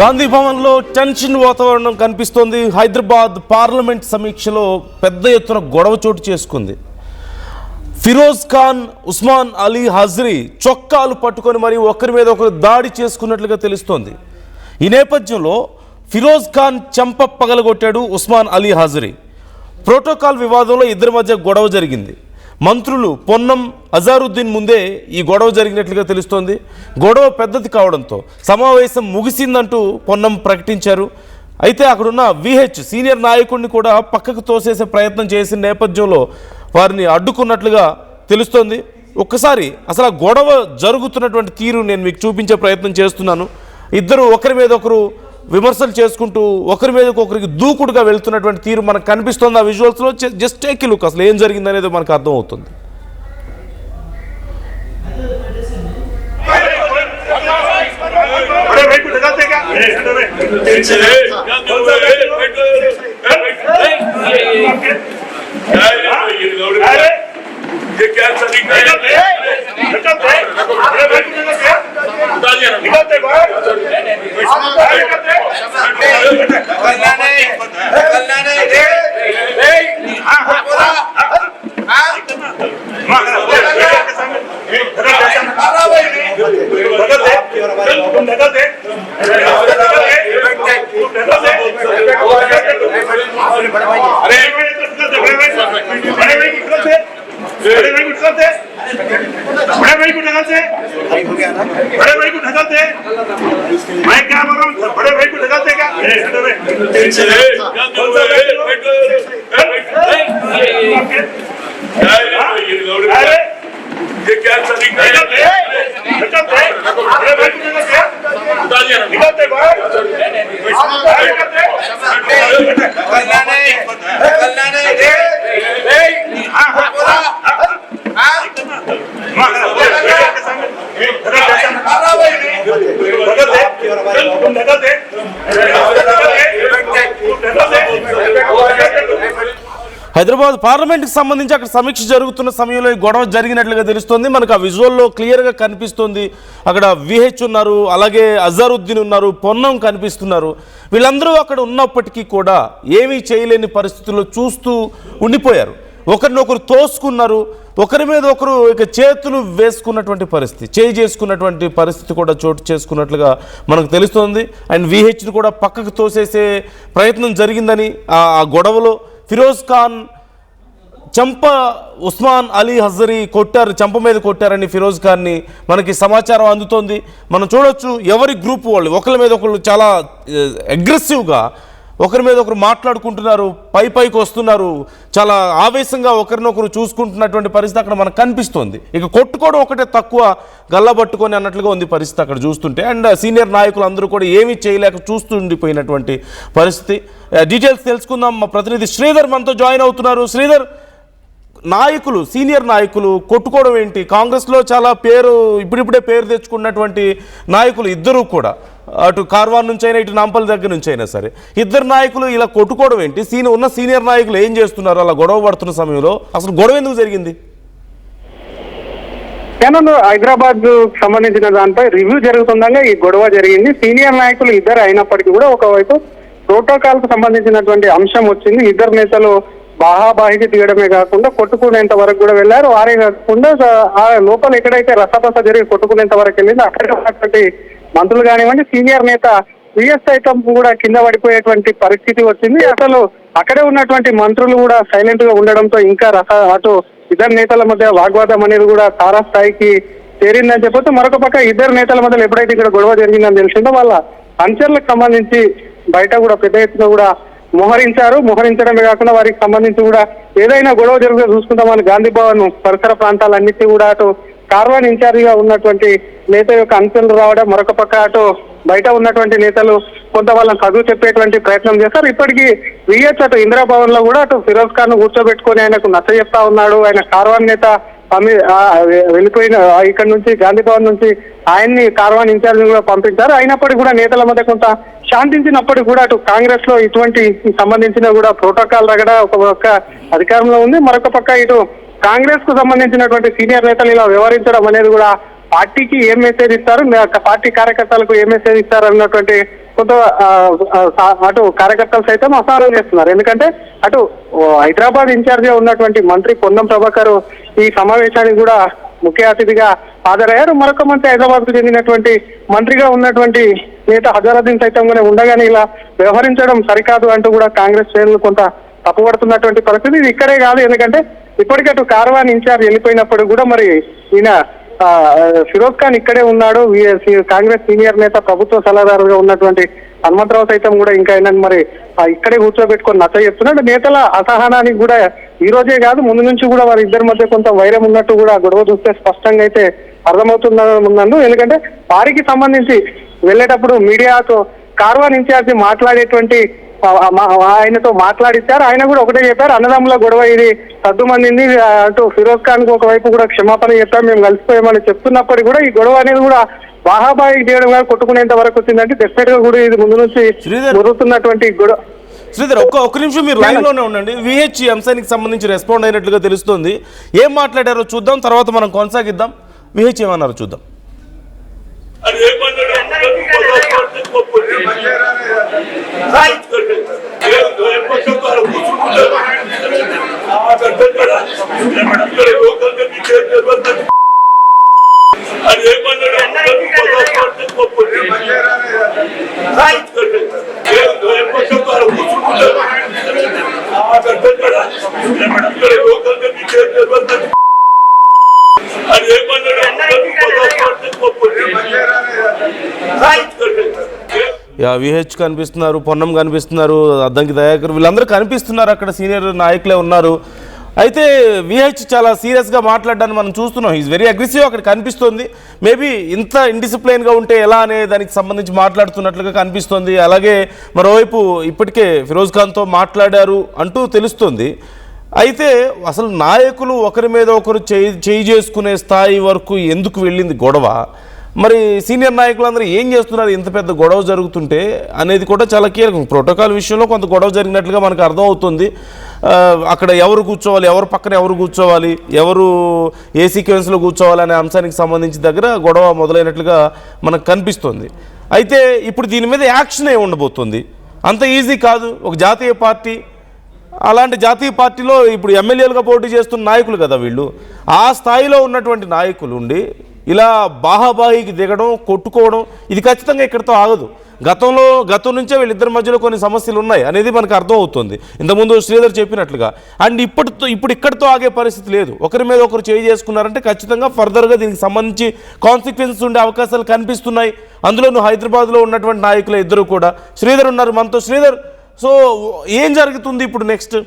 గాంధీ భవన్లో టెన్షన్ వాతావరణం కనిపిస్తోంది. హైదరాబాద్ పార్లమెంట్ సమీక్షలో పెద్ద ఎత్తున గొడవ చోటు చేసుకుంది. ఫిరోజ్ ఖాన్, ఉస్మాన్ అలీ హజ్రీ చొక్కాలు పట్టుకొని మరి ఒకరి మీద ఒకరు దాడి చేసుకున్నట్లుగా తెలుస్తోంది. ఈ నేపథ్యంలో ఫిరోజ్ ఖాన్ చెంప పగలగొట్టాడు ఉస్మాన్ అలీ హజ్రీ. ప్రోటోకాల్ వివాదంలో ఇద్దరి మధ్య గొడవ జరిగింది. మంత్రులు పొన్నం, అజారుద్దీన్ ముందే ఈ గొడవ జరిగినట్లుగా తెలుస్తోంది. గొడవ పెద్దది కావడంతో సమావేశం ముగిసిందంటూ పొన్నం ప్రకటించారు. అయితే అక్కడున్న విహెచ్ సీనియర్ నాయకుడిని కూడా పక్కకు తోసేసే ప్రయత్నం చేసిన నేపథ్యంలో వారిని అడ్డుకున్నట్లుగా తెలుస్తోంది. ఒక్కసారి అసలు ఆ గొడవ జరుగుతున్నటువంటి తీరు నేను మీకు చూపించే ప్రయత్నం చేస్తున్నాను. ఇద్దరు ఒకరి మీద ఒకరు విమర్శలు చేసుకుంటూ ఒకరి మీద ఒకరికి దూకుడుగా వెళ్తున్నటువంటి తీరు మనకు కనిపిస్తుంది. ఆ విజువల్స్లో జస్ట్ టేక్ లుక్, అసలు ఏం జరిగింది అనేది మనకు అర్థమవుతుంది. बड़े भाई को ढकालते मैं क्या बोल रहा हूँ, बड़े भाई को ढकालते क्या? ये क्या तरीका है? बड़े भाई को निकलते హైదరాబాద్ పార్లమెంట్కి సంబంధించి అక్కడ సమీక్ష జరుగుతున్న సమయంలో ఈ గొడవ జరిగినట్లుగా తెలుస్తోంది. మనకు ఆ విజువల్లో క్లియర్గా కనిపిస్తుంది. అక్కడ విహెచ్ ఉన్నారు, అలాగే అజారుద్దీన్ ఉన్నారు, పొన్నం కనిపిస్తున్నారు. వీళ్ళందరూ అక్కడ ఉన్నప్పటికీ కూడా ఏమీ చేయలేని పరిస్థితుల్లో చూస్తూ ఉండిపోయారు. ఒకరినొకరు తోసుకున్నారు, ఒకరి మీద ఒకరు ఇక చేతులు వేసుకున్నటువంటి పరిస్థితి, చేయి చేసుకున్నటువంటి పరిస్థితి కూడా చోటు చేసుకున్నట్లుగా మనకు తెలుస్తోంది. అండ్ విహెచ్ని కూడా పక్కకు తోసేసే ప్రయత్నం జరిగిందని ఆ గొడవలో ఫిరోజ్ ఖాన్ చంప ఉస్మాన్ అలీ హజ్రీ కొట్టారు, చంప మీద కొట్టారని ఫిరోజ్ ఖాన్ని మనకి సమాచారం అందుతోంది. మనం చూడొచ్చు ఎవరి గ్రూప్ వాళ్ళు ఒకరి మీద ఒకరు చాలా అగ్రెసివ్గా ఒకరి మీద ఒకరు మాట్లాడుకుంటున్నారు, పైకి వస్తున్నారు, చాలా ఆవేశంగా ఒకరినొకరు చూసుకుంటున్నటువంటి పరిస్థితి అక్కడ మనకు కనిపిస్తుంది. ఇక కొట్టుకోవడం ఒకటే తక్కువ, గల్లబట్టుకొని అన్నట్లుగా ఉంది పరిస్థితి అక్కడ చూస్తుంటే. అండ్ సీనియర్ నాయకులు అందరూ కూడా ఏమీ చేయలేక చూస్తూ ఉండిపోయినటువంటి పరిస్థితి. డీటెయిల్స్ తెలుసుకుందాం. మా ప్రతినిధి శ్రీధర్ మనతో జాయిన్ అవుతున్నారు. శ్రీధర్, నాయకులు, సీనియర్ నాయకులు కొట్టుకోవడం ఏంటి? కాంగ్రెస్లో చాలా ఇప్పుడిప్పుడే పేరు తెచ్చుకున్నటువంటి నాయకులు ఇద్దరు కూడా, అటు కార్వాన్ నుంచి అయినా ఇటు నాంపల్లి దగ్గర నుంచి అయినా సరే, ఇద్దరు నాయకులు ఇలా కొట్టుకోవడం ఏంటి? ఉన్న సీనియర్ నాయకులు ఏం చేస్తున్నారు అలా గొడవ పడుతున్న సమయంలో? అసలు గొడవ ఎందుకు జరిగింది? హైదరాబాద్ సంబంధించిన దానిపై రివ్యూ జరుగుతుండగా ఈ గొడవ జరిగింది. సీనియర్ నాయకులు ఇద్దరు అయినప్పటికీ కూడా ఒకవైపు ప్రోటోకాల్ కు సంబంధించినటువంటి అంశం వచ్చింది. ఇద్దరు నేతలు బాహాబాహికి తీయడమే కాకుండా కొట్టుకునేంత వరకు కూడా వెళ్లారు. వారే కాకుండా ఆ లోపల ఎక్కడైతే రసపస జరిగి కొట్టుకునేంత వరకు వెళ్ళిందో అక్కడ ఉన్నటువంటి మంత్రులు కానివ్వండి, సీనియర్ నేత విఎస్ సైతం కూడా కింద పడిపోయేటువంటి పరిస్థితి వచ్చింది. అసలు అక్కడే ఉన్నటువంటి మంత్రులు కూడా సైలెంట్ గా ఉండడంతో ఇంకా అటు ఇద్దరు నేతల మధ్య వాగ్వాదం అనేది కూడా తారాస్థాయికి చేరిందని చెప్పొచ్చు. మరొక పక్క ఇద్దరు నేతల మధ్య ఎప్పుడైతే ఇక్కడ గొడవ జరిగిందని తెలిసిందో వాళ్ళ అనుచరులకు సంబంధించి బయట కూడా పెద్ద ఎత్తున కూడా మోహరించడమే కాకుండా వారికి సంబంధించి కూడా ఏదైనా గొడవ జరుగుతూ చూసుకుంటామని గాంధీ భవన్ పరిసర ప్రాంతాలన్నిటి కూడా అటు కార్వాన్ ఇన్ఛార్జిగా ఉన్నటువంటి నేత యొక్క అంశాలు రావడం, మరొక పక్క అటు బయట ఉన్నటువంటి నేతలు కొంత వాళ్ళని చదువు చెప్పేటువంటి ప్రయత్నం చేస్తారు. ఇప్పటికీ విహెచ్ అటు ఇందిరాభవన్ లో కూడా అటు ఫిరోజ్ ఖాన్ కూర్చోబెట్టుకుని ఆయనకు నచ్చ చెప్తా ఉన్నాడు. ఆయన కార్వాన్ నేత వెళ్ళిపోయిన ఇక్కడ నుంచి గాంధీ భవన్ నుంచి ఆయన్ని కార్వాన్ ఇన్ఛార్జ్ కూడా పంపించారు. అయినప్పటికీ కూడా నేతల మధ్య కొంత శాంతించినప్పటికీ కూడా అటు కాంగ్రెస్ లో ఇటువంటి సంబంధించిన కూడా ప్రోటోకాల్ రగడ ఒక పక్క అధికారంలో ఉంది, మరొక పక్క ఇటు కాంగ్రెస్ కు సంబంధించినటువంటి సీనియర్ నేతలు ఇలా వ్యవహరించడం అనేది కూడా పార్టీకి ఏం మెసేజ్ ఇస్తారు, పార్టీ కార్యకర్తలకు ఏం మెసేజ్ ఇస్తారు అన్నటువంటి కొంత అటు కార్యకర్తలు సైతం అసహనం చేస్తున్నారు. ఎందుకంటే అటు హైదరాబాద్ ఇన్ఛార్జ్ గా ఉన్నటువంటి మంత్రి పొన్నం ప్రభాకర్ ఈ సమావేశానికి కూడా ముఖ్య అతిథిగా హాజరయ్యారు. మరొక మంత్రి హైదరాబాద్ కు చెందినటువంటి మంత్రిగా ఉన్నటువంటి నేత హజారుద్దీన్ సైతం కూడా ఉండగానే ఇలా వ్యవహరించడం సరికాదు అంటూ కూడా కాంగ్రెస్ శ్రేణులు కొంత తప్పుపడుతున్నటువంటి పరిస్థితి. ఇది ఇక్కడే కాదు, ఎందుకంటే ఇప్పటికే అటు కార్వాన్ ఇన్ఛార్జ్ వెళ్ళిపోయినప్పుడు కూడా మరి ఈయన ఫిరోజ్ ఖాన్ ఇక్కడే ఉన్నాడు. కాంగ్రెస్ సీనియర్ నేత ప్రభుత్వ సలహాదారుగా ఉన్నటువంటి హనుమంతరావు సైతం కూడా ఇంకా అయినా మరి ఇక్కడే కూర్చోబెట్టుకొని నచ్చ చెప్తున్నాడు. నేతల అసహనానికి కూడా ఈ రోజే కాదు, ముందు నుంచి కూడా వారి ఇద్దరి మధ్య కొంత వైరం ఉన్నట్టు కూడా గొడవ చూస్తే స్పష్టంగా అయితే అర్థమవుతున్నందు. ఎందుకంటే వారికి సంబంధించి వెళ్ళేటప్పుడు మీడియాతో కార్వాన్ ఇన్ఛార్జి మాట్లాడేటువంటి ఆయనతో మాట్లాడిచ్చారు. ఆయన కూడా ఒకటే చెప్పారు, అన్నదమ్ముల గొడవ ఇది సద్దుమందింది, అటు ఫిరోజ్ ఖాన్ కు ఒకవైపు కూడా క్షమాపణ చెప్పాం, మేము కలిసిపోయామని చెప్తున్నప్పటికీ కూడా ఈ గొడవ అనేది కూడా బాహాబాయి చేయడం గారు కొట్టుకునేంత వరకు వచ్చిందంటే డెఫినెట్ గా కూడా ఇది ముందు నుంచి జరుగుతున్నటువంటి గొడవ. శ్రీధర్ ఒక్క నిమిషం మీరు లైన్ లోనే ఉండండి. విహెచ్ అంశానికి సంబంధించి రెస్పాండ్ అయినట్లుగా తెలుస్తుంది. ఏం మాట్లాడారో చూద్దాం, తర్వాత మనం కొనసాగిద్దాం. విహెచ్ ఏమన్నారో చూద్దాం. విహెచ్ కనిపిస్తున్నారు, పొన్నం కనిపిస్తున్నారు, అద్దంకి దయాకర్, వీళ్ళందరూ కనిపిస్తున్నారు. అక్కడ సీనియర్ నాయకులే ఉన్నారు. అయితే విహెచ్ చాలా సీరియస్గా మాట్లాడడాన్ని మనం చూస్తున్నాం. ఈజ్ వెరీ అగ్రెసివ్ అక్కడ కనిపిస్తుంది. మేబీ ఇంత ఇండిసిప్లైన్గా ఉంటే ఎలా అనే దానికి సంబంధించి మాట్లాడుతున్నట్లుగా కనిపిస్తుంది. అలాగే మరోవైపు ఇప్పటికే ఫిరోజ్ ఖాన్తో మాట్లాడారు అంటూ తెలుస్తుంది. అయితే అసలు నాయకులు ఒకరి మీద ఒకరు చేయి చేసుకునే స్థాయి వరకు ఎందుకు వెళ్ళింది గొడవ? మరి సీనియర్ నాయకులందరూ ఏం చేస్తున్నారు ఇంత పెద్ద గొడవ జరుగుతుంటే అనేది కూడా చాలా కీలకం. ప్రోటోకాల్ విషయంలో కొంత గొడవ జరిగినట్లుగా మనకు అర్థమవుతుంది. అక్కడ ఎవరు కూర్చోవాలి, ఎవరు పక్కన ఎవరు కూర్చోవాలి, ఎవరు ఏ సీక్వెన్స్లో కూర్చోవాలి అనే అంశానికి సంబంధించి దగ్గర గొడవ మొదలైనట్లుగా మనకు కనిపిస్తుంది. అయితే ఇప్పుడు దీని మీద యాక్షన్ ఏ ఉండబోతుంది? అంత ఈజీ కాదు. ఒక జాతీయ పార్టీ, అలాంటి జాతీయ పార్టీలో ఇప్పుడు ఎమ్మెల్యేలుగా పోటీ చేస్తున్న నాయకులు కదా వీళ్ళు. ఆ స్థాయిలో ఉన్నటువంటి నాయకులు ఉండి ఇలా బాహాబాయికి దిగడం, కొట్టుకోవడం ఇది ఖచ్చితంగా ఇక్కడితో ఆగదు. గతం నుంచే వీళ్ళిద్దరి మధ్యలో కొన్ని సమస్యలు ఉన్నాయి అనేది మనకు అర్థమవుతుంది, ఇంతకుముందు శ్రీధర్ చెప్పినట్లుగా. అండ్ ఇప్పుడు ఇక్కడితో ఆగే పరిస్థితి లేదు. ఒకరి మీద ఒకరు చేయి చేసుకున్నారంటే ఖచ్చితంగా ఫర్దర్గా దీనికి సంబంధించి కాన్సిక్వెన్సెస్ ఉండే అవకాశాలు కనిపిస్తున్నాయి. అందులోనూ హైదరాబాద్లో ఉన్నటువంటి నాయకులు ఇద్దరు కూడా. శ్రీధర్ ఉన్నారు మనతో. శ్రీధర్, సో ఏం జరుగుతుంది ఇప్పుడు నెక్స్ట్?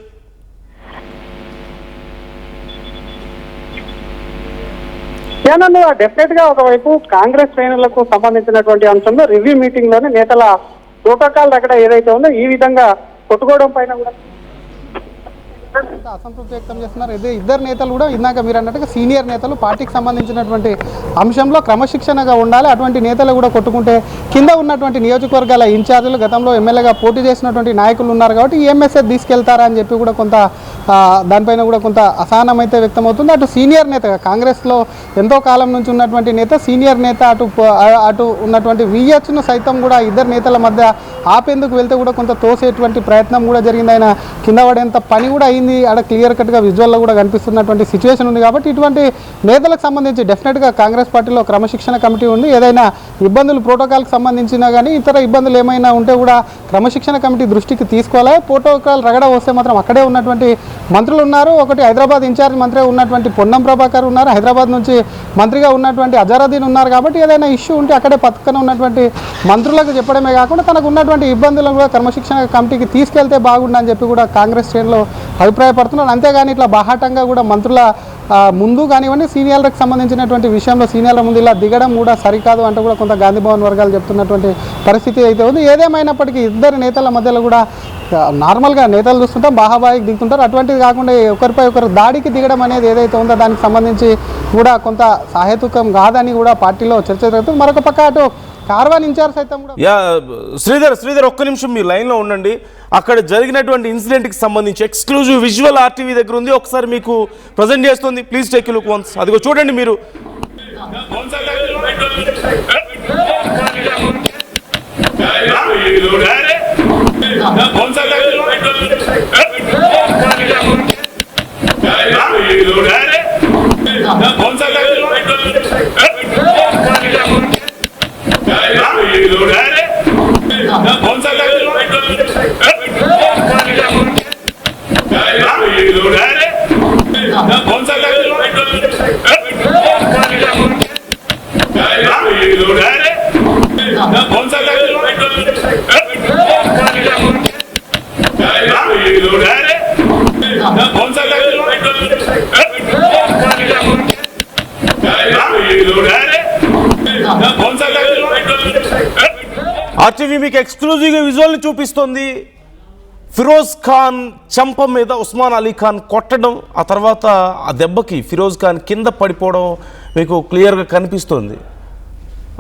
డెఫినెట్ గా ఒకవైపు కాంగ్రెస్ శ్రేణులకు సంబంధించినటువంటి అంశంలో రివ్యూ మీటింగ్ లోనే నేతల ప్రోటోకాల్ అక్కడ ఏదైతే ఉందో ఈ విధంగా కొట్టుకోవడం పైన కూడా అసంతృప్తి వ్యక్తం చేస్తున్నారు. ఇదే ఇద్దరు నేతలు కూడా ఇందాక మీరు అన్నట్టుగా సీనియర్ నేతలు పార్టీకి సంబంధించినటువంటి అంశంలో క్రమశిక్షణగా ఉండాలి. అటువంటి నేతలు కూడా కొట్టుకుంటే కింద ఉన్నటువంటి నియోజకవర్గాల ఇన్ఛార్జీలు గతంలో ఎమ్మెల్యేగా పోటీ చేసినటువంటి నాయకులు ఉన్నారు కాబట్టి ఏ మెసేజ్ తీసుకెళ్తారా అని చెప్పి కూడా కొంత దానిపైన కూడా కొంత అసహనం అయితే వ్యక్తమవుతుంది. అటు సీనియర్ నేత, కాంగ్రెస్లో ఎంతో కాలం నుంచి ఉన్నటువంటి నేత, సీనియర్ నేత, అటు ఉన్నటువంటి విహెచ్ను సైతం కూడా ఇద్దరు నేతల మధ్య ఆపేందుకు వెళ్తే కూడా కొంత తోసేటువంటి ప్రయత్నం కూడా జరిగింది. ఆయన కింద పడేంత పని కూడా అయింది. అక్కడ క్లియర్ కట్గా విజువల్లో కూడా కనిపిస్తున్నటువంటి సిచ్యువేషన్ ఉంది. కాబట్టి ఇటువంటి నేతలకు సంబంధించి డెఫినెట్గా కాంగ్రెస్ పార్టీలో క్రమశిక్షణ కమిటీ ఉంది. ఏదైనా ఇబ్బందులు ప్రోటోకాల్కి సంబంధించినా కానీ ఇతర ఇబ్బందులు ఏమైనా ఉంటే కూడా క్రమశిక్షణ కమిటీ దృష్టికి తీసుకోవాలి. ప్రోటోకాల్ రగడ వస్తే మాత్రం అక్కడే ఉన్నటువంటి మంత్రులు ఉన్నారు. ఒకటి హైదరాబాద్ ఇన్ఛార్జ్ మంత్రి ఉన్నటువంటి పొన్నం ప్రభాకర్ ఉన్నారు, హైదరాబాద్ నుంచి మంత్రిగా ఉన్నటువంటి అజారుద్దీన్ ఉన్నారు. కాబట్టి ఏదైనా ఇష్యూ ఉంటే అక్కడే పక్కన ఉన్నటువంటి మంత్రులకు చెప్పడమే కాకుండా తనకు ఉన్నటువంటి ఇబ్బందులను కూడా క్రమశిక్షణ కమిటీకి తీసుకెళ్తే బాగుండని చెప్పి కూడా కాంగ్రెస్ శ్రేణులు అభిప్రాయపడుతున్నారు. అంతేగాని ఇట్లా బాహాటంగా కూడా మంత్రుల ముందు కానివ్వండి సీనియర్లకు సంబంధించినటువంటి విషయంలో సీనియర్ల ముందు ఇలా దిగడం కూడా సరికాదు అంటూ కూడా కొంత గాంధీ భవన్ వర్గాలు చెప్తున్నటువంటి పరిస్థితి అయితే ఉంది. ఏదేమైనప్పటికీ ఇద్దరు నేతల మధ్యలో కూడా నార్మల్గా నేతలు చూస్తుంటాం, బాహాబాయికి దిగుతుంటారు. అటువంటిది కాకుండా ఒకరిపై ఒకరు దాడికి దిగడం అనేది ఏదైతే ఉందో దానికి సంబంధించి కూడా కొంత సహేతుకం కాదని కూడా పార్టీలో చర్చ జరుగుతుంది. మరొక పక్క అటు కార్వాన్ ఇన్ఛార్జ్ సైతం కూడా శ్రీధర్ ఒక్క నిమిషం మీ లైన్లో ఉండండి. అక్కడ జరిగినటువంటి ఇన్సిడెంట్కి సంబంధించి ఎక్స్క్లూజివ్ విజువల్ ఆర్టీవీ దగ్గర ఉంది, ఒకసారి మీకు ప్రజెంట్ చేస్తుంది. Please take you look once. అదిగో చూడండి మీరు. लोग है रे कौन सा लोग ये लोग है रे कौन सा लोग ये लोग है रे कौन सा लोग ये लोग है रे कौन सा लोग ये लोग है रे कौन सा लोग ये लोग है रे कौन सा लोग ये लोग है रे कौन सा लोग ఆర్టీవీ మీకు ఎక్స్క్లూజివ్గా విజువల్ని చూపిస్తోంది. ఫిరోజ్ ఖాన్ చంప మీద ఉస్మాన్ అలీ ఖాన్ కొట్టడం, ఆ తర్వాత ఆ దెబ్బకి ఫిరోజ్ ఖాన్ కింద పడిపోవడం మీకు క్లియర్గా కనిపిస్తోంది.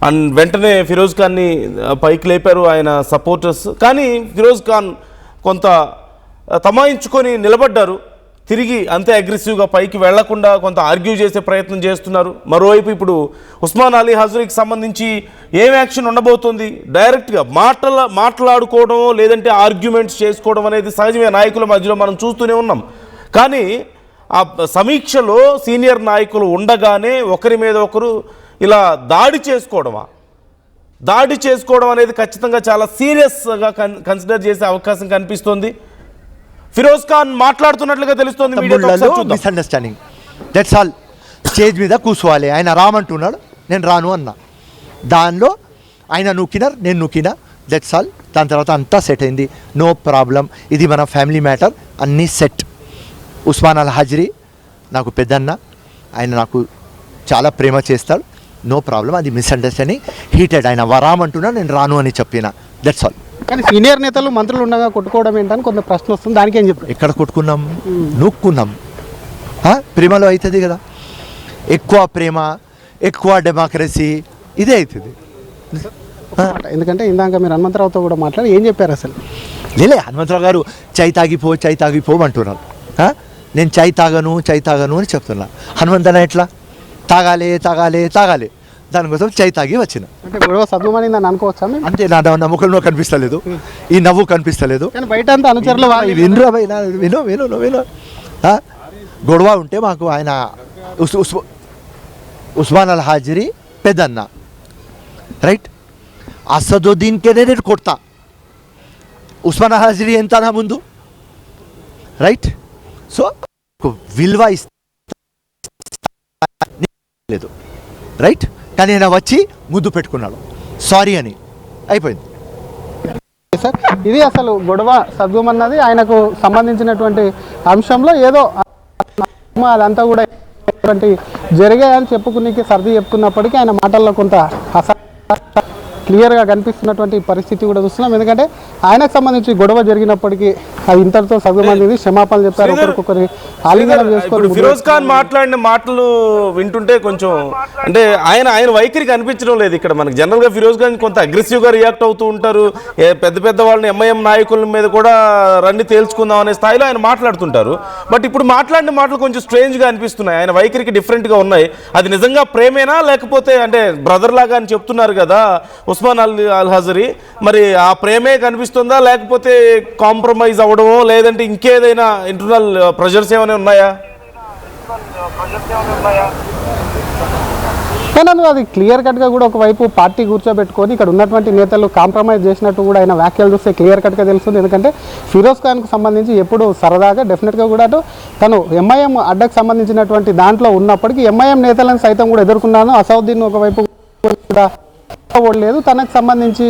అండ్ వెంటనే ఫిరోజ్ ఖాన్ని పైకి లేపారు ఆయన సపోర్టర్స్. కానీ ఫిరోజ్ ఖాన్ కొంత తమాయించుకొని నిలబడ్డారు. తిరిగి అంతే అగ్రెసివ్గా పైకి వెళ్లకుండా కొంత ఆర్గ్యూ చేసే ప్రయత్నం చేస్తున్నారు. మరోవైపు ఇప్పుడు ఉస్మాన్ అలీ హజ్రీకి సంబంధించి ఏం యాక్షన్ ఉండబోతుంది? డైరెక్ట్గా మాట్లాడుకోవడం లేదంటే ఆర్గ్యుమెంట్స్ చేసుకోవడం అనేది సహజమే, నాయకుల మధ్యలో మనం చూస్తూనే ఉన్నాం. కానీ ఆ సమీక్షలో సీనియర్ నాయకులు ఉండగానే ఒకరి మీద ఒకరు ఇలా దాడి చేసుకోవడం అనేది ఖచ్చితంగా చాలా సీరియస్గా కన్సిడర్ చేసే అవకాశం కనిపిస్తోంది. ఫిరోజ్ ఖాన్ మాట్లాడుతున్నట్లుగా తెలుస్తోంది. Misunderstanding, that's all. స్టేజ్ మీద కూర్చోవాలి, ఆయన రామంటున్నాడు, నేను రాను అన్నా. దానిలో ఆయన నూకినారు, నేను నూకినా, దట్స్ ఆల్. దాని తర్వాత అంతా సెట్ అయింది, నో ప్రాబ్లం. ఇది మన ఫ్యామిలీ మ్యాటర్, అన్నీ సెట్. ఉస్మాన్ అల్ హజ్రీ నాకు పెద్దన్న, ఆయన నాకు చాలా ప్రేమ చేస్తాడు, నో ప్రాబ్లం. అది మిస్అండర్స్టాండింగ్, హీటెడ్. ఆయన రామంటున్నా, నేను రాను అని చెప్పిన, దట్స్ ఆల్. కానీ సీనియర్ నేతలు మంత్రులు ఉండగా కొట్టుకోవడం ఏంటని కొంత ప్రశ్న వస్తుంది, దానికి ఏం చెప్తారు? ఎక్కడ కొట్టుకున్నాం? నూక్కున్నాం. ప్రేమలో అవుతుంది కదా, ఎక్కువ ప్రేమ, ఎక్కువ డెమోక్రసీ, ఇదే అవుతుంది. ఎందుకంటే ఇందాక మీరు హనుమంతరావుతో కూడా మాట్లాడి ఏం చెప్పారు అసలు? లేలే, హనుమంతరావు గారు చై తాగిపో అంటున్నారు. నేను చై తాగను అని చెప్తున్నా. హనుమంతన ఎట్లా తాగాలి దానికోసం చై తాగి వచ్చిన. అంటే గొడవ సద్దుమణిందని అనుకోవచ్చా? అంతే. నా ముఖంలో కనిపిస్తలేదు, ఈ నవ్వు కనిపిస్తలేదు. కానీ బయట అంతా అనుచరులు వినరా భయ్, విను. గొడవ ఉంటే మాకు ఆయన ఉస్మాన్ అల్ హాజరీ పెద్దన్న, రైట్? అసదుద్దీన్కే నేను కొడతా, ఉస్మాన్ అల్ హాజరీ ఎంత నా ముందు, రైట్? సో విలువ లేదు, రైట్? కానీ ఆయన వచ్చి ముద్దు పెట్టుకున్నాడు, సారీ అని, అయిపోయింది. సార్, ఇది అసలు గొడవ సద్గుమన్నది ఆయనకు సంబంధించినటువంటి అంశంలో ఏదో అదంతా కూడా జరిగాయని చెప్పుకునేకి సర్ది చెప్పుకున్నప్పటికీ ఆయన మాటల్లో కొంత క్లియర్గా కనిపిస్తున్నటువంటి పరిస్థితి కూడా చూస్తున్నాం. ఎందుకంటే ఆయనకు సంబంధించి గొడవ జరిగినప్పటికీ అది ఇంతటితో సద్గుమంది క్షమాపణలు చెప్పారు, ఒకరికొకరి ఆలింగనం చేసుకోవాలి. ఫిరోజ్ ఖాన్ మాట్లాడిన మాటలు వింటుంటే కొంచెం అంటే ఆయన వైఖరి కనిపించడం లేదు ఇక్కడ మనకి. జనరల్గా ఫిరోజ్ ఖాన్ కొంత అగ్రెసివ్గా రియాక్ట్ అవుతూ ఉంటారు. పెద్ద వాళ్ళని ఎంఐఎం నాయకుల మీద కూడా రండి తేల్చుకుందాం అనే స్థాయిలో ఆయన మాట్లాడుతుంటారు. బట్ ఇప్పుడు మాట్లాడిన మాటలు కొంచెం స్ట్రేంజ్గా అనిపిస్తున్నాయి, ఆయన వైఖరికి డిఫరెంట్గా ఉన్నాయి. అది నిజంగా ప్రేమేనా లేకపోతే అంటే బ్రదర్ లాగా అని చెప్తున్నారు కదా ఉస్మాన్ అల్ హజ్రీ, మరి ఆ ప్రేమే కనిపిస్తుందా లేకపోతే కాంప్రమైజ్ అవ్వడమో లేదంటే ఇంకేదైనా ఇంటర్నల్ ప్రెషర్స్ ఏమైనా ఉన్నాయా? కానీ అది క్లియర్ కట్గా కూడా ఒకవైపు పార్టీ కూర్చోబెట్టుకొని ఇక్కడ ఉన్నటువంటి నేతలు కాంప్రమైజ్ చేసినట్టు కూడా ఆయన వ్యాఖ్యలు చూస్తే క్లియర్ కట్గా తెలుస్తుంది. ఎందుకంటే ఫిరోజ్ ఖాన్కు సంబంధించి ఎప్పుడు సరదాగా డెఫినెట్గా కూడా తను ఎంఐఎం అడ్డకు సంబంధించినటువంటి దాంట్లో ఉన్నప్పటికీ ఎంఐఎం నేతలను సైతం కూడా ఎదుర్కొన్నాను. అసదుద్దీన్ ఒకవైపు కూడా లేదు, తనకు సంబంధించి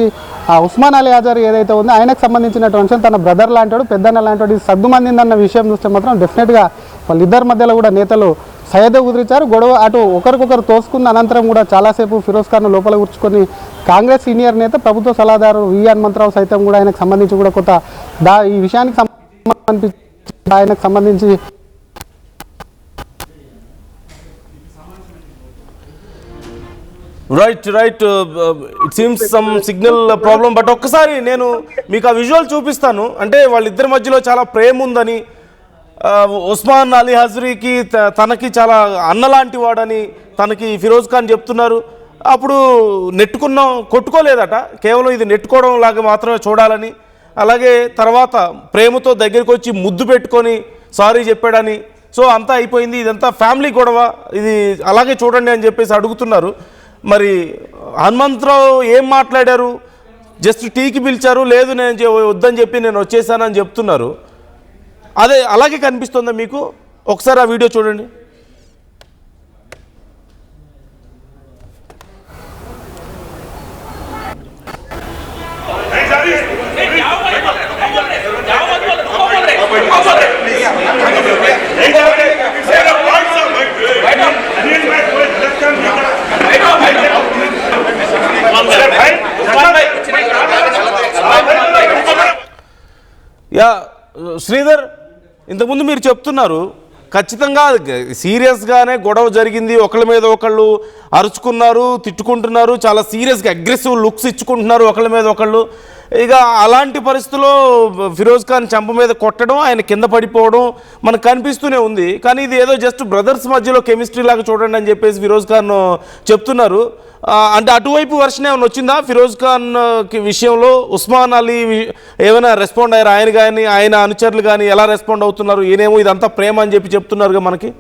ఉస్మాన్ అలీ హజ్రీ ఏదైతే ఉందో ఆయనకు సంబంధించినటువంటి తన బ్రదర్ లాంటాడు, పెద్దన్న లాంటి సద్దుమందిందన్న విషయం చూస్తే మాత్రం డెఫినెట్గా వాళ్ళిద్దరి మధ్యలో కూడా నేతలు సయ్యద కుదిరించారు. గొడవ అటు ఒకరికొకరు తోసుకున్న అనంతరం కూడా చాలాసేపు ఫిరోజ్ ఖాన్ లోపల కూర్చుకొని కాంగ్రెస్ సీనియర్ నేత ప్రభుత్వ సలహాదారు వి హనుమంతరావు సైతం కూడా ఆయనకు సంబంధించి కూడా కొంత ఈ విషయానికి సంబంధించి right it seems some signal problem. But ఒక్కసారి నేను మీకు ఆ విజువల్ చూపిస్తాను. అంటే వాళ్ళిద్దరి మధ్యలో చాలా ప్రేమ ఉందని, ఉస్మాన్ అలీ హజ్రీకి తనకి చాలా అన్నలాంటి వాడని తనకి ఫిరోజ్ ఖాన్ చెప్తున్నారు. అప్పుడు నెట్టుకున్నాం కొట్టుకోలేదట, కేవలం ఇది నెట్టుకోవడం లాగా మాత్రమే చూడాలని, అలాగే తర్వాత ప్రేమతో దగ్గరికి వచ్చి ముద్దు పెట్టుకొని సారీ చెప్పాడని, సో అంతా అయిపోయింది, ఇదంతా ఫ్యామిలీ గొడవ, ఇది అలాగే చూడండి అని చెప్పేసి అడుగుతున్నారు. మరి హనుమంతరావు ఏం మాట్లాడారు? జస్ట్ టీకి పిలిచారు, లేదు నేను వద్దని చెప్పి నేను వచ్చేసానని చెప్తున్నారు. అదే అలాగే కనిపిస్తుందా మీకు? ఒకసారి ఆ వీడియో చూడండి. యా శ్రీధర్, ఇంతకుముందు మీరు చెప్తున్నారు ఖచ్చితంగా సీరియస్గానే గొడవ జరిగింది, ఒకళ్ళ మీద ఒకళ్ళు అరుచుకున్నారు, తిట్టుకుంటున్నారు, చాలా సీరియస్గా అగ్రెసివ్ లుక్స్ ఇచ్చుకుంటున్నారు ఒకళ్ళ మీద ఒకళ్ళు. ఇక అలాంటి పరిస్థితుల్లో ఫిరోజ్ ఖాన్ చెంప మీద కొట్టడం, ఆయన కింద పడిపోవడం మనకు కనిపిస్తూనే ఉంది. కానీ ఇది ఏదో జస్ట్ బ్రదర్స్ మధ్యలో కెమిస్ట్రీ లాగా చూడండి అని చెప్పేసి ఫిరోజ్ ఖాన్ చెప్తున్నారు. అంటే అటువైపు వర్షన్ ఏమైనా వచ్చిందా ఫిరోజ్ ఖాన్ విషయంలో? ఉస్మాన్ అలీ ఏమైనా రెస్పాండ్ అయ్యారు? ఆయన కానీ ఆయన అనుచరులు కానీ ఎలా రెస్పాండ్ అవుతున్నారు? ఈయనేమో ఇదంతా ప్రేమ అని చెప్పి చెప్తున్నారుగా మనకి.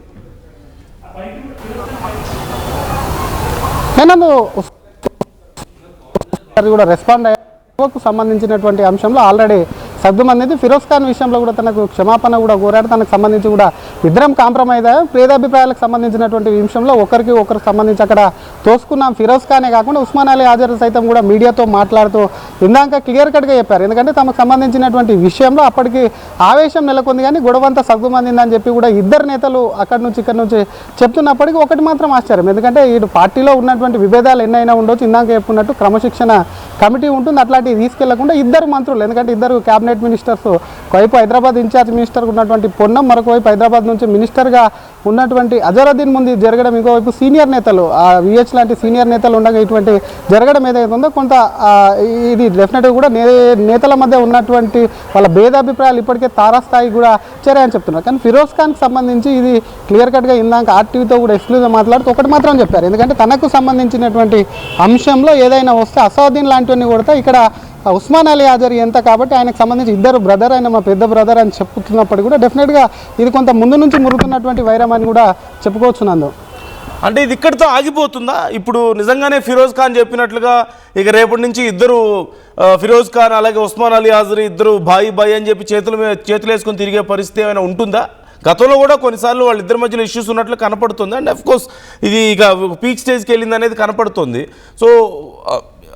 కూడా రెస్పాండ్ అయ్యేకు సంబంధించినటువంటి అంశంలో ఆల్రెడీ సర్దుమనేది ఫిరోజ్ ఖాన్ విషయంలో కూడా తనకు క్షమాపణ కూడా కోరాడు. తనకు సంబంధించి కూడా ఇద్దరం కాంప్రమైజ్ అయ్యాం, భేదాభిప్రాయాలకు సంబంధించినటువంటి విషయంలో ఒకరికి సంబంధించి అక్కడ తోసుకున్నాం. ఫిరోజ్ ఖానే కాకుండా ఉస్మాన్ అలీ హాజరు సైతం కూడా మీడియాతో మాట్లాడుతూ ఇందాక క్లియర్ కట్గా చెప్పారు. ఎందుకంటే తమకు సంబంధించినటువంటి విషయంలో అప్పటికి ఆవేశం నెలకొంది, కానీ గొడవంతా సర్దుమందిందని చెప్పి కూడా ఇద్దరు నేతలు అక్కడి నుంచి ఇక్కడ నుంచి చెప్తున్నప్పటికీ ఒకటి మాత్రం ఆశ్చర్యం. ఎందుకంటే ఈ పార్టీలో ఉన్నటువంటి విభేదాలు ఎన్నైనా ఉండొచ్చు, ఇందాక చెప్పుకున్నట్టు క్రమశిక్షణ కమిటీ ఉంటుంది, అట్లాంటివి తీసుకెళ్లకుండా ఇద్దరు మంత్రులు, ఎందుకంటే ఇద్దరు క్యాబినెట్ మినిస్టర్స్, ఒకవైపు హైదరాబాద్ ఇన్ఛార్జ్ మినిస్టర్ ఉన్నటువంటి పొన్నం, మరొక వైపు హైదరాబాద్ నుంచి మినిస్టర్గా ఉన్నటువంటి అజరుద్దీన్ ముందు జరగడం, ఇంకోవైపు సీనియర్ నేతలు విహెచ్ లాంటి సీనియర్ నేతలు ఉండగా ఇటువంటి జరగడం ఏదైతే ఉందో కొంత ఇది డెఫినెట్గా కూడా నేతల మధ్య ఉన్నటువంటి వాళ్ళ భేదాభిప్రాయాలు ఇప్పటికే తారాస్థాయి కూడా చేరాయని చెప్తున్నారు. కానీ ఫిరోజ్ ఖాన్కి సంబంధించి ఇది క్లియర్ కట్గా ఇందాక ఆర్టీవీతో కూడా ఎక్స్క్లూజివ్గా మాట్లాడుతూ ఒకటి మాత్రం చెప్పారు. ఎందుకంటే తనకు సంబంధించినటువంటి అంశంలో ఏదైనా వస్తే అసదుద్దీన్ లాంటివన్నీ కొడితే ఇక్కడ ఉస్మాన్ అలీ హాజరు ఎంత కాబట్టి ఆయనకు సంబంధించి ఇద్దరు బ్రదర్, ఆయన మా పెద్ద బ్రదర్ అని చెప్పుతున్నప్పుడు కూడా డెఫినెట్గా ఇది కొంత ముందు నుంచి మురుగుతున్నటువంటి వైరం అని కూడా చెప్పుకోవచ్చు. నందు అంటే ఇది ఇక్కడితో ఆగిపోతుందా? ఇప్పుడు నిజంగానే ఫిరోజ్ ఖాన్ చెప్పినట్లుగా ఇక రేపటి నుంచి ఇద్దరు ఫిరోజ్ ఖాన్ అలాగే ఉస్మాన్ అలీ హాజరు ఇద్దరు బాయి అని చెప్పి చేతులు వేసుకొని తిరిగే పరిస్థితి ఏమైనా ఉంటుందా? గతంలో కూడా కొన్నిసార్లు వాళ్ళిద్దరి మధ్యలో ఇష్యూస్ ఉన్నట్లు కనపడుతుంది, అండ్ అఫ్కోర్స్ ఇది ఇక పీక్ స్టేజ్కి వెళ్ళింది అనేది కనపడుతుంది. So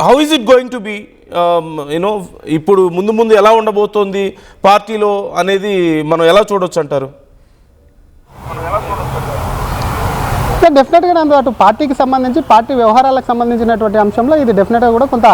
how is it going to be you know ఇప్పుడు ముందు ఎలా ఉండబోతోంది పార్టీలో అనేది మనం ఎలా చూడొచ్చు అంటారు? డెఫినెట్గా అటు పార్టీకి సంబంధించి పార్టీ వ్యవహారాలకు సంబంధించినటువంటి అంశంలో ఇది డెఫినెట్గా కూడా కొంత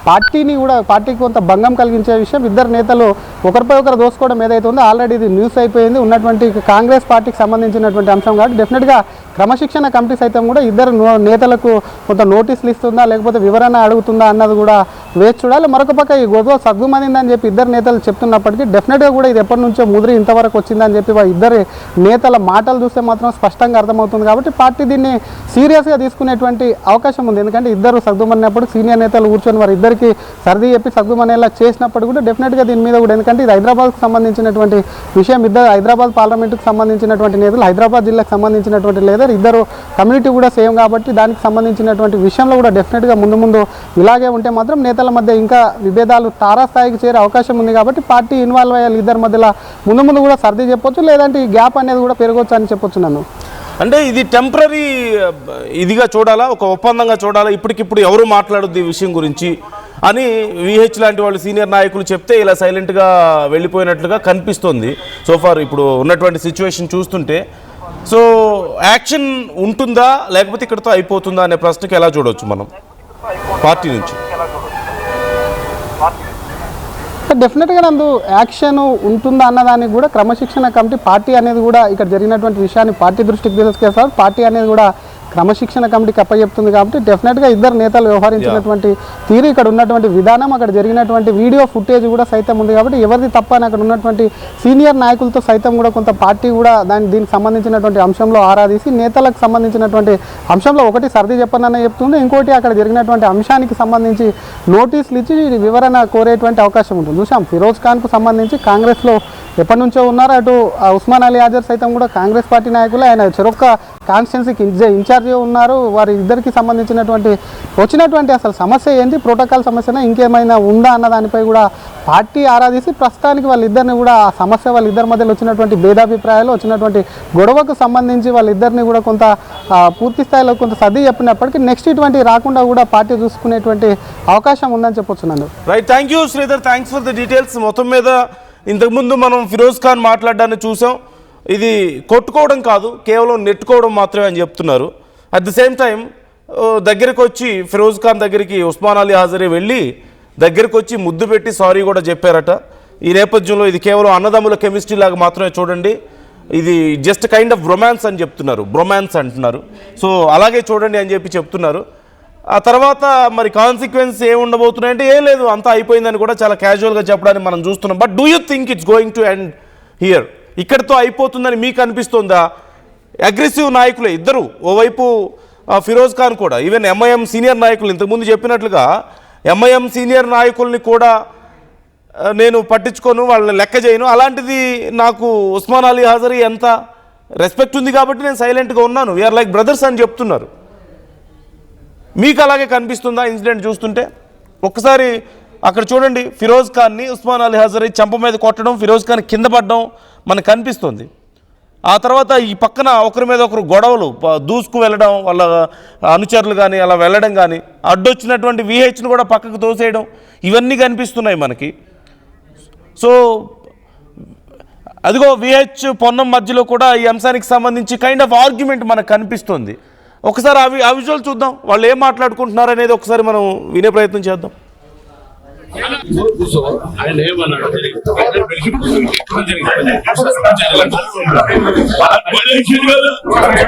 పార్టీకి కొంత భంగం కలిగించే విషయం. ఇద్దరు నేతలు ఒకరిపై ఒకరు దోసుకోవడం ఏదైతే ఉందో ఆల్రెడీ ఇది న్యూస్ అయిపోయింది, ఉన్నటువంటి కాంగ్రెస్ పార్టీకి సంబంధించినటువంటి అంశం కాబట్టి డెఫినెట్గా క్రమశిక్షణ కమిటీ సైతం కూడా ఇద్దరు నేతలకు కొంత నోటీసులు ఇస్తుందా లేకపోతే వివరణ అడుగుతుందా అన్నది కూడా వేచి చూడాలి. మరొక పక్క ఈ గొడవ సగ్గుమనిందని చెప్పి ఇద్దరు నేతలు చెప్తున్నప్పటికీ డెఫినెట్గా కూడా ఇది ఎప్పటి నుంచో ముదిరి ఇంతవరకు వచ్చిందని చెప్పి ఇద్దరు నేతల మాటలు చూస్తే మాత్రం స్పష్టంగా అర్థమవుతుంది. కాబట్టి పార్టీ దీన్ని సీరియస్గా తీసుకునేటువంటి అవకాశం ఉంది. ఎందుకంటే ఇద్దరు సగ్గుమన్నప్పుడు సీనియర్ నేతలు కూర్చొని వారి ఇద్దరికి సర్ది చెప్పి సగ్గుమనేలా చేసినప్పుడు కూడా డెఫినెట్గా దీని మీద కూడా, ఎందుకంటే ఇది హైదరాబాద్కు సంబంధించినటువంటి విషయం, ఇద్దరు హైదరాబాద్ పార్లమెంటుకు సంబంధించినటువంటి నేతలు, హైదరాబాద్ జిల్లాకు సంబంధించినటువంటి లేదా ఇద్దరు కమ్యూనిటీ కూడా సేమ్ కాబట్టి దానికి సంబంధించినటువంటి విషయంలో కూడా డెఫినెట్గా ముందు ఇలాగే ఉంటే మాత్రం నేతల మధ్య ఇంకా విభేదాలు తారాస్థాయికి చేరే అవకాశం ఉంది. కాబట్టి పార్టీ ఇన్వాల్వ్ అయ్యాలి ఇద్దరి మధ్యలో ముందు కూడా సర్ది చెప్పొచ్చు, లేదంటే ఈ గ్యాప్ అనేది కూడా పెరగవచ్చు అని చెప్పొచ్చు. నన్ను అంటే ఇది టెంపరీ ఇదిగా చూడాలా, ఒక ఒప్పందంగా చూడాలా, ఇప్పటికిప్పుడు ఎవరు మాట్లాడొద్దు ఈ విషయం గురించి అని విహెచ్ లాంటి వాళ్ళు సీనియర్ నాయకులు చెప్తే ఇలా సైలెంట్గా వెళ్ళిపోయినట్లుగా కనిపిస్తుంది సోఫార్ ఇప్పుడు ఉన్నటువంటి సిచ్యువేషన్ చూస్తుంటే. సో యాక్షన్ ఉంటుందా లేకపోతే ఇక్కడితో అయిపోతుందా అనే ప్రశ్నకి ఎలా చూడవచ్చు మనం పార్టీ నుంచి? డెఫినెట్గా నందు యాక్షన్ ఉంటుందా అన్నదానికి కూడా క్రమశిక్షణ కమిటీ పార్టీ అనేది కూడా ఇక్కడ జరిగినటువంటి విషయాన్ని పార్టీ దృష్టికి తీసుకెళ్తారు. పార్టీ అనేది కూడా క్రమశిక్షణ కమిటీకి అప్పచెప్తుంది కాబట్టి డెఫినెట్గా ఇద్దరు నేతలు వ్యవహరించినటువంటి తీరు, ఇక్కడ ఉన్నటువంటి విధానం, అక్కడ జరిగినటువంటి వీడియో ఫుటేజ్ కూడా సైతం ఉంది కాబట్టి ఎవరిది తప్ప అని అక్కడ ఉన్నటువంటి సీనియర్ నాయకులతో సైతం కూడా కొంత పార్టీ కూడా దీనికి సంబంధించినటువంటి అంశంలో ఆరాధీసి నేతలకు సంబంధించినటువంటి అంశంలో ఒకటి సర్ది చెప్పనని చెప్తుంది, ఇంకోటి అక్కడ జరిగినటువంటి అంశానికి సంబంధించి నోటీసులు ఇచ్చి వివరణ కోరేటువంటి అవకాశం ఉంటుంది. చూసాం ఫిరోజ్ ఖాన్కు సంబంధించి కాంగ్రెస్లో ఎప్పటి నుంచో ఉన్నారు, అటు ఉస్మాన్ అలీ ఆజర్ సైతం కూడా కాంగ్రెస్ పార్టీ నాయకులు, ఆయన చెరొక్క కాన్స్టిట్యున్సీకి ఇన్ఛార్జిగా ఉన్నారు. వారి ఇద్దరికి సంబంధించినటువంటి వచ్చినటువంటి అసలు సమస్య ఏంటి, ప్రోటోకాల్ సమస్యనా ఇంకేమైనా ఉందా అన్న దానిపై కూడా పార్టీ ఆరాధిసి ప్రస్తుతానికి వాళ్ళిద్దరిని కూడా ఆ సమస్య వాళ్ళిద్దరి మధ్యలో వచ్చినటువంటి భేదాభిప్రాయాలు వచ్చినటువంటి గొడవకు సంబంధించి వాళ్ళిద్దరిని కూడా కొంత పూర్తి స్థాయిలో కొంత సర్ది చెప్పినప్పటికీ నెక్స్ట్ ఇటువంటి రాకుండా కూడా పార్టీ చూసుకునేటువంటి అవకాశం ఉందని చెప్పొచ్చున్నాను. Right, thank you Sridhar, thanks for the details. మొత్తం మీద ఇంతకుముందు మనం ఫిరోజ్ ఖాన్ మాట్లాడడాన్ని చూసాం, ఇది కొట్టుకోవడం కాదు కేవలం నెట్టుకోవడం మాత్రమే అని చెప్తున్నారు. అట్ ది సేమ్ టైం దగ్గరికి వచ్చి ఫిరోజ్ ఖాన్ దగ్గరికి ఉస్మాన్ అలీ హాజరీ వెళ్ళి దగ్గరికి వచ్చి ముద్దు పెట్టి సారీ కూడా చెప్పారట. ఈ నేపథ్యంలో ఇది కేవలం అన్నదమ్ముల కెమిస్ట్రీ లాగా మాత్రమే చూడండి, ఇది జస్ట్ కైండ్ ఆఫ్ రొమాన్స్ అని చెప్తున్నారు, బ్రొమాన్స్ అంటున్నారు. సో అలాగే చూడండి అని చెప్పి చెప్తున్నారు. ఆ తర్వాత మరి కాన్సిక్వెన్స్ ఏమి ఉండబోతున్నాయంటే ఏం లేదు, అంతా అయిపోయిందని కూడా చాలా క్యాజువల్గా చెప్పడానికి మనం చూస్తున్నాం. But do you think it's going to end here? ఇక్కడితో అయిపోతుందని మీకు అనిపిస్తుందా? అగ్రెసివ్ నాయకులే ఇద్దరు, ఓవైపు ఫిరోజ్ ఖాన్ కూడా, ఈవెన్ ఎంఐఎం సీనియర్ నాయకులు ఇంతకుముందు చెప్పినట్లుగా ఎంఐఎం సీనియర్ నాయకుల్ని కూడా నేను పట్టించుకోను, వాళ్ళని లెక్క చేయను, అలాంటిది నాకు ఉస్మాన్ అలీ హాజరీ ఎంత రెస్పెక్ట్ ఉంది కాబట్టి నేను సైలెంట్గా ఉన్నాను, వీఆర్ లైక్ బ్రదర్స్ అని చెప్తున్నారు. మీకు అలాగే కనిపిస్తుందా ఇన్సిడెంట్ చూస్తుంటే? ఒక్కసారి అక్కడ చూడండి, ఫిరోజ్ ఖాన్ని ఉస్మాన్ అలీ హాజరీ చెంప మీద కొట్టడం, ఫిరోజ్ ఖాన్ కింద పడడం మనకు కనిపిస్తుంది. ఆ తర్వాత ఈ పక్కన ఒకరి మీద ఒకరు గొడవలు, దూసుకు వెళ్ళడం, వాళ్ళ అనుచరులు కానీ అలా వెళ్ళడం కానీ, అడ్డొచ్చినటువంటి విహెచ్ను కూడా పక్కకు తోసేయడం, ఇవన్నీ కనిపిస్తున్నాయి మనకి. సో అదిగో విహెచ్ పొన్నం మధ్యలో కూడా ఈ అంశానికి సంబంధించి కైండ్ ఆఫ్ ఆర్గ్యుమెంట్ మనకు కనిపిస్తుంది. ఒకసారి ఆ విజువల్ చూద్దాం, వాళ్ళు ఏం మాట్లాడుకుంటున్నారు అనేది ఒకసారి మనం వినే ప్రయత్నం చేద్దాం. ఆయన ఏమన్నాడు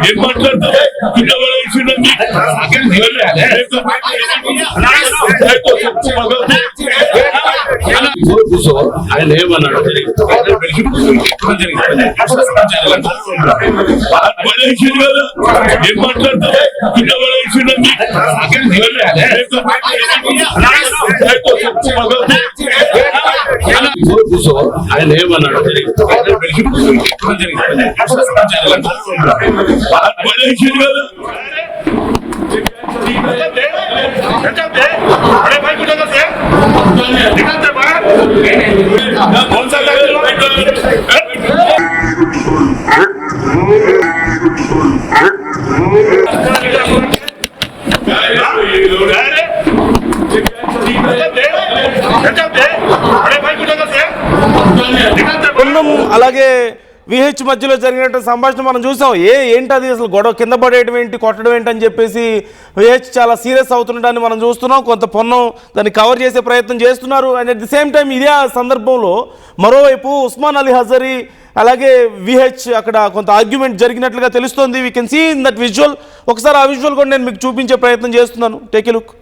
ఏం మాట్లాడతారు? ఆయన ఏమన్నాడు ఏం మాట్లాడతారు? ఆయన ఏమన్నాడు అలాగే విహెచ్ మధ్యలో జరిగినట్టు సంభాషణ మనం చూసాం. ఏంటది అసలు గొడవ, కింద పడేయడం ఏంటి, కొట్టడం ఏంటి అని చెప్పేసి విహెచ్ చాలా సీరియస్ అవుతుండటాన్ని మనం చూస్తున్నాం. కొంత పొన్నం దాన్ని కవర్ చేసే ప్రయత్నం చేస్తున్నారు. And at the same time ఇదే సందర్భంలో మరోవైపు ఉస్మాన్ అలీ హాజరీ అలాగే విహెచ్ అక్కడ కొంత ఆర్గ్యుమెంట్ జరిగినట్లుగా తెలుస్తోంది. We can see in that visual. ఒకసారి ఆ విజువల్ కూడా నేను మీకు చూపించే ప్రయత్నం చేస్తున్నాను. Take a look.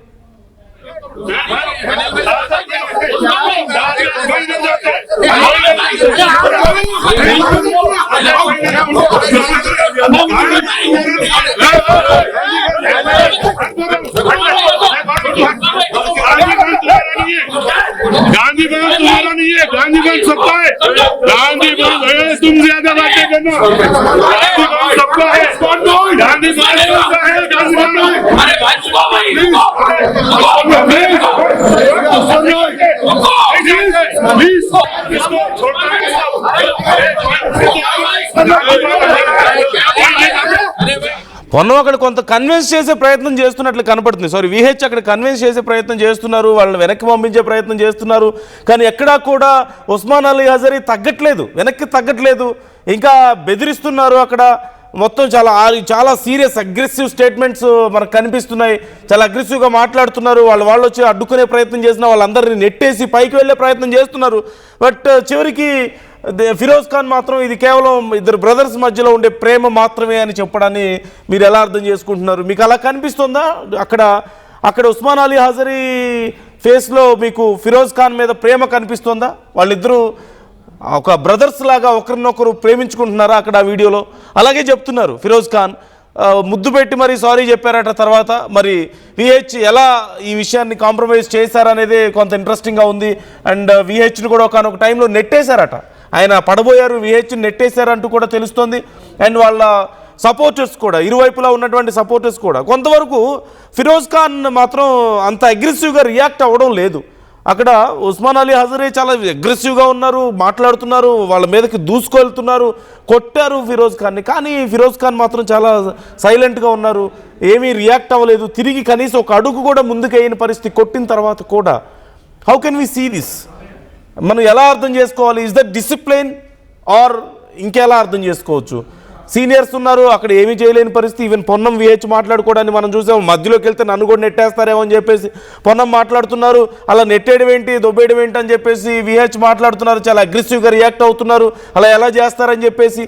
Gandhi Bhavan तुम्हारा नहीं है, गांधी भवन सबका है। गांधी भवन तुम ज्यादा बातें करना, गांधी भवन सबका है, गांधी भवन सबका है, गांधी भवन। अरे भाई प्लीज इसको छोड़ना। పొన్నం అక్కడ కొంత కన్విన్స్ చేసే ప్రయత్నం చేస్తున్నట్లు కనపడుతుంది. సారీ, విహెచ్ అక్కడ కన్విన్స్ చేసే ప్రయత్నం చేస్తున్నారు, వాళ్ళని వెనక్కి పంపించే ప్రయత్నం చేస్తున్నారు. కానీ ఎక్కడా కూడా ఉస్మాన్ అలీ హాజరీ తగ్గట్లేదు, వెనక్కి తగ్గట్లేదు, ఇంకా బెదిరిస్తున్నారు. అక్కడ మొత్తం చాలా సీరియస్ అగ్రెసివ్ స్టేట్మెంట్స్ మనకు కనిపిస్తున్నాయి. చాలా అగ్రెసివ్గా మాట్లాడుతున్నారు. వాళ్ళు వచ్చి అడ్డుకునే ప్రయత్నం చేసిన వాళ్ళందరినీ నెట్టేసి పైకి వెళ్ళే ప్రయత్నం చేస్తున్నారు. బట్ చివరికి ఫిరోజ్ ఖాన్ మాత్రం ఇది కేవలం ఇద్దరు బ్రదర్స్ మధ్యలో ఉండే ప్రేమ మాత్రమే అని చెప్పడాన్ని మీరు ఎలా అర్థం చేసుకుంటున్నారు? మీకు అలా కనిపిస్తుందా? అక్కడ ఉస్మాన్ అలీ హజరీ ఫేస్లో మీకు ఫిరోజ్ ఖాన్ మీద ప్రేమ కనిపిస్తుందా? వాళ్ళిద్దరూ ఒక బ్రదర్స్ లాగా ఒకరినొకరు ప్రేమించుకుంటున్నారా అక్కడ ఆ వీడియోలో? అలాగే చెప్తున్నారు ఫిరోజ్ ఖాన్ ముద్దు పెట్టి మరి సారీ చెప్పారట. తర్వాత మరి విహెచ్ ఎలా ఈ విషయాన్ని కాంప్రమైజ్ చేశారనేది కొంత ఇంట్రెస్టింగ్గా ఉంది. అండ్ విహెచ్ని కూడా ఒకనొక టైంలో నెట్టేశారట, ఆయన పడబోయారు, విహెచ్ని నెట్టేశారంటూ కూడా తెలుస్తోంది. అండ్ వాళ్ళ సపోర్టర్స్ కూడా, ఇరువైపులా ఉన్నటువంటి సపోర్టర్స్ కూడా కొంతవరకు ఫిరోజ్ ఖాన్ మాత్రం అంత అగ్రెసివ్గా రియాక్ట్ అవ్వడం లేదు. అక్కడ ఉస్మాన్ అలీ హజరీ చాలా అగ్రెసివ్గా ఉన్నారు, మాట్లాడుతున్నారు, వాళ్ళ మీదకి దూసుకెళ్తున్నారు, కొట్టారు ఫిరోజ్ ఖాన్ని. కానీ ఫిరోజ్ ఖాన్ మాత్రం చాలా సైలెంట్గా ఉన్నారు, ఏమీ రియాక్ట్ అవ్వలేదు. తిరిగి కనీసం ఒక అడుగు కూడా ముందుకైన పరిస్థితి కొట్టిన తర్వాత కూడా. How can we see this? మనం ఎలా అర్థం చేసుకోవాలి? ఇస్ దట్ డిసిప్లిన్ ఆర్ ఇంకెలా అర్థం చేసుకోవచ్చు? సీనియర్స్ ఉన్నారు, అక్కడ ఏమీ చేయలేని పరిస్థితి. ఈవెన్ పొన్నం విహెచ్ మాట్లాడుకోవడానికి మనం చూసాం, మధ్యలోకి వెళ్తే నన్ను కూడా నెట్టేస్తారేమో అని చెప్పేసి పొన్నం మాట్లాడుతున్నారు. అలా నెట్టేయడం ఏంటి, దొబ్బేయడం ఏంటి అని చెప్పేసి విహెచ్ మాట్లాడుతున్నారు, చాలా అగ్రెసివ్గా రియాక్ట్ అవుతున్నారు, అలా ఎలా చేస్తారని చెప్పేసి.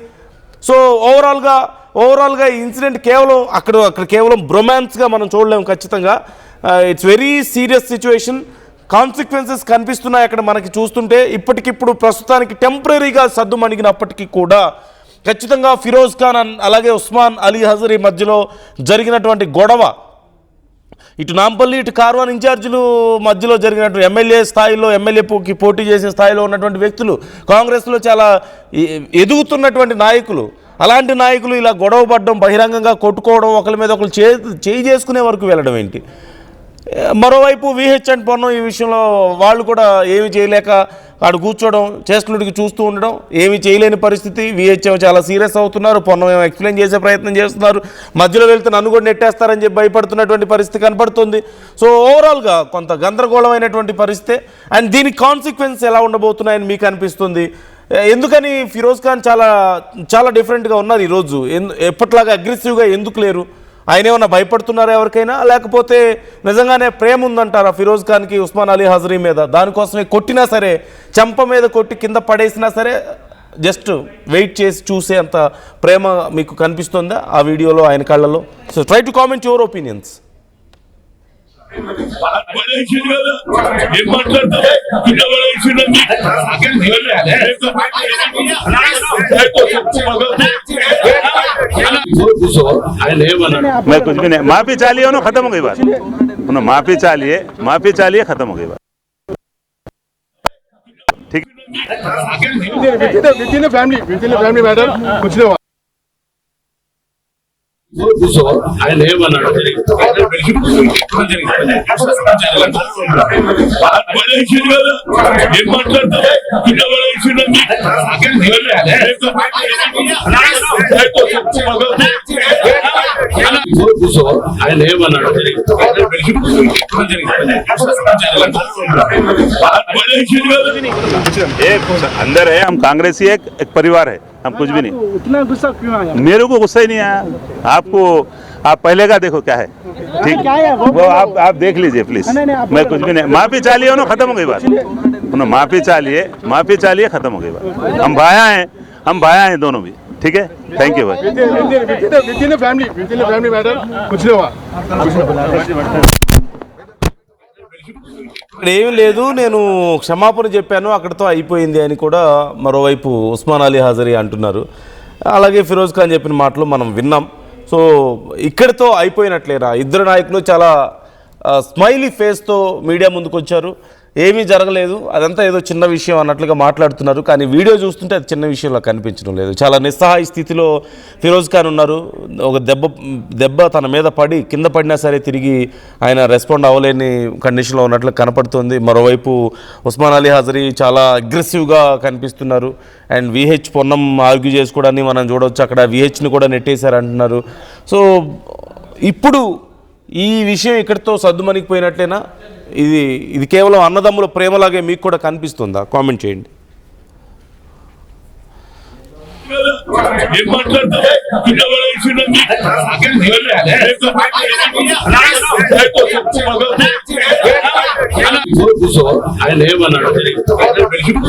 సో ఓవరాల్గా ఈ ఇన్సిడెంట్ కేవలం అక్కడ కేవలం బ్రొమాన్స్గా మనం చూడలేము ఖచ్చితంగా. It's very serious situation. Consequences కనిపిస్తున్నాయి అక్కడ మనకి చూస్తుంటే. ఇప్పటికిప్పుడు ప్రస్తుతానికి టెంపరీగా సద్దుమణిగినప్పటికీ కూడా ఖచ్చితంగా ఫిరోజ్ ఖాన్ అలాగే ఉస్మాన్ అలీ హజరీ మధ్యలో జరిగినటువంటి గొడవ, ఇటు నాంపల్లి ఇటు కార్వాన్ ఇన్ఛార్జీలు మధ్యలో జరిగినటువంటి ఎమ్మెల్యే స్థాయిలో, ఎమ్మెల్యేకి పోటీ చేసే స్థాయిలో ఉన్నటువంటి వ్యక్తులు, కాంగ్రెస్లో చాలా ఎదుగుతున్నటువంటి నాయకులు, అలాంటి నాయకులు ఇలా గొడవ పడడం, బహిరంగంగా కొట్టుకోవడం, ఒకరి మీద ఒకరు చేయి చేసుకునే వరకు వెళ్ళడం ఏంటి? మరోవైపు విహెచ్ అండ్ పొన్నం ఈ విషయంలో వాళ్ళు కూడా ఏమీ చేయలేక ఆడు కూర్చోవడం, చేష్టలుడికి చూస్తూ ఉండడం, ఏమీ చేయలేని పరిస్థితి. విహెచ్ చాలా సీరియస్ అవుతున్నారు, పొన్నం ఏమో ఎక్స్ప్లెయిన్ చేసే ప్రయత్నం చేస్తున్నారు, మధ్యలో వెళ్తే నన్ను కూడా నెట్టేస్తారని చెప్పి భయపడుతున్నటువంటి పరిస్థితి కనపడుతుంది. సో ఓవరాల్గా కొంత గందరగోళమైనటువంటి పరిస్థితి. అండ్ దీని కాన్సిక్వెన్స్ ఎలా ఉండబోతున్నాయని మీకు అనిపిస్తుంది? ఎందుకని ఫిరోజ్ ఖాన్ చాలా డిఫరెంట్గా ఉన్నారు ఈరోజు? ఎప్పట్లాగా అగ్రెసివ్గా ఎందుకు లేరు? ఆయన ఏమన్నా భయపడుతున్నారా ఎవరికైనా, లేకపోతే నిజంగానే ప్రేమ ఉందంటారా ఫిరోజ్ ఖాన్కి ఉస్మాన్ అలీ హజరీ మీద? దానికోసమే కొట్టినా సరే, చెంప మీద కొట్టి కింద పడేసినా సరే జస్ట్ వెయిట్ చేసి చూసే అంత ప్రేమ మీకు కనిపిస్తుందా ఆ వీడియోలో ఆయన కళ్ళలో? So try to comment your opinions. मैं कुछ भी नहीं, माफी चालिए उन्होंने, खत्म हो गई बात, उन्होंने माफी चालिए खत्म हो गई बात, ठीक। विद इन फैमिली मैटर कुछ नहीं हुआ. ఆయన ఏమన్నాడు? ఏం మాట్లాడతారు? ఆయన ఏమన్నాడు? अंदर है, हम कांग्रेसी एक परिवार है, हम कुछ भी नहीं. इतना गुस्सा क्यों आया? मेरे को गुस्सा ही नहीं आया. आपको आप पहले का देखो क्या है, ठीक, वो आप देख लीजिए प्लीज. मैं कुछ भी नहीं, माफी चालिए उन्होंने, खत्म हो गई बात, उन्होंने माफी चालिए खत्म हो गई बात. हम भाया हैं दोनों भी, ठीक है. थैंक यू भाई. विद इन फैमिली मैटर कुछ नहीं हुआ. ఇక్కడ ఏమీ లేదు, నేను క్షమాపణ చెప్పాను, అక్కడితో అయిపోయింది అని కూడా మరోవైపు ఉస్మాన్ అలీ హజరీ అంటున్నారు. అలాగే ఫిరోజ్ ఖాన్ చెప్పిన మాటలు మనం విన్నాం. సో ఇక్కడితో అయిపోయినట్లేరా? ఇద్దరు నాయకులు చాలా స్మైలీ ఫేస్తో మీడియా ముందుకు వచ్చారు, ఏమీ జరగలేదు, అదంతా ఏదో చిన్న విషయం అన్నట్లుగా మాట్లాడుతున్నారు. కానీ వీడియో చూస్తుంటే అది చిన్న విషయంలో కనిపించడం లేదు. చాలా నిస్సహాయ స్థితిలో ఫిరోజ్ ఖాన్ ఉన్నారు. ఒక దెబ్బ తన మీద పడి కింద పడినా సరే తిరిగి ఆయన రెస్పాండ్ అవ్వలేని కండిషన్లో ఉన్నట్లు కనపడుతుంది. మరోవైపు ఉస్మాన్ అలీ హజరీ చాలా అగ్రెసివ్గా కనిపిస్తున్నారు. అండ్ విహెచ్ పొన్నం ఆర్గ్యూ చేసుకోవడాన్ని మనం చూడవచ్చు, అక్కడ విహెచ్ని కూడా నెట్టేశారంటున్నారు. సో ఇప్పుడు ఈ విషయం ఇక్కడితో సద్దుమణిగిపోయినట్లేనా? ఇది కేవలం అన్నదమ్ముల ప్రేమలాగే మీకు కూడా కనిపిస్తుందా? కామెంట్ చేయండి. ఆయన ఏమన్నాడు?